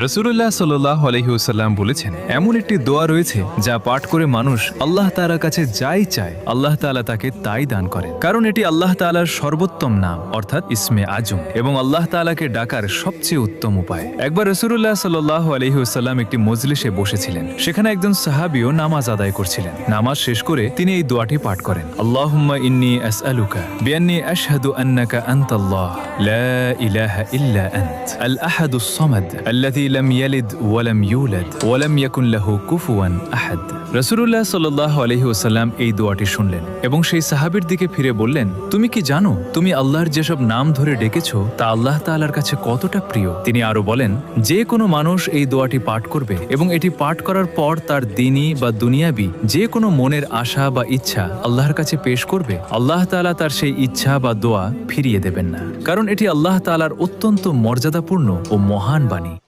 রাসূলুল্লাহ সাল্লাল্লাহু আলাইহি ওয়াসাল্লাম বলেছেন, এমন একটি দোয়া রয়েছে যা পাঠ করে মানুষ আল্লাহ তাআলার কাছে যাই চায় আল্লাহ তাআলা তাকে তাই দান করেন। কারণ এটি আল্লাহ তাআলার সর্বোত্তম নাম অর্থাৎ ইসমে আজম এবং আল্লাহ তাআলাকে ডাকার সবচেয়ে উত্তম উপায়। একবার রাসূলুল্লাহ সাল্লাল্লাহু আলাইহি ওয়াসাল্লাম একটি মজলিসে বসেছিলেন। সেখানে একজন সাহাবীও নামাজ আদায় করছিলেন। নামাজ শেষ করে তিনি এই দোয়াটি পাঠ করেন, আল্লাহুম্মা ইন্নী আসআলুকা বিআন্নী আশহাদু আন্নাকা আনতাল্লাহ লা ইলাহা ইল্লা আনত আল আহাদুস সামাদ আল্লাযী লাম ইয়ালিদ ওয়া লাম ইউলাদ ওয়া লাম ইয়াকুন লাহু কুফুয়ান আহাদ। রাসূলুল্লাহ সাল্লাল্লাহু আলাইহি ওয়াসাল্লাম এই দোয়াটি শুনলেন এবং সেই সাহাবীর দিকে ফিরে বললেন, তুমি কি জানো তুমি আল্লাহর যেসব নাম ধরে ডেকেছো তা আল্লাহ তাআলার কাছে কতটা প্রিয়? তিনি আরো বলেন, যে কোনো মানুষ এই দোয়াটি পাঠ করবে এবং এটি পাঠ করার পর তার দ্বীনি বা দুনিয়াবি যে কোনো মনের আশা বা ইচ্ছা আল্লাহর কাছে পেশ করবে, আল্লাহ তাআলা তার সেই ইচ্ছা বা দোয়া ফিরিয়ে দেবেন না, কারণ এটি আল্লাহ তাআলার অত্যন্ত মর্যাদাপূর্ণ ও মহান বাণী।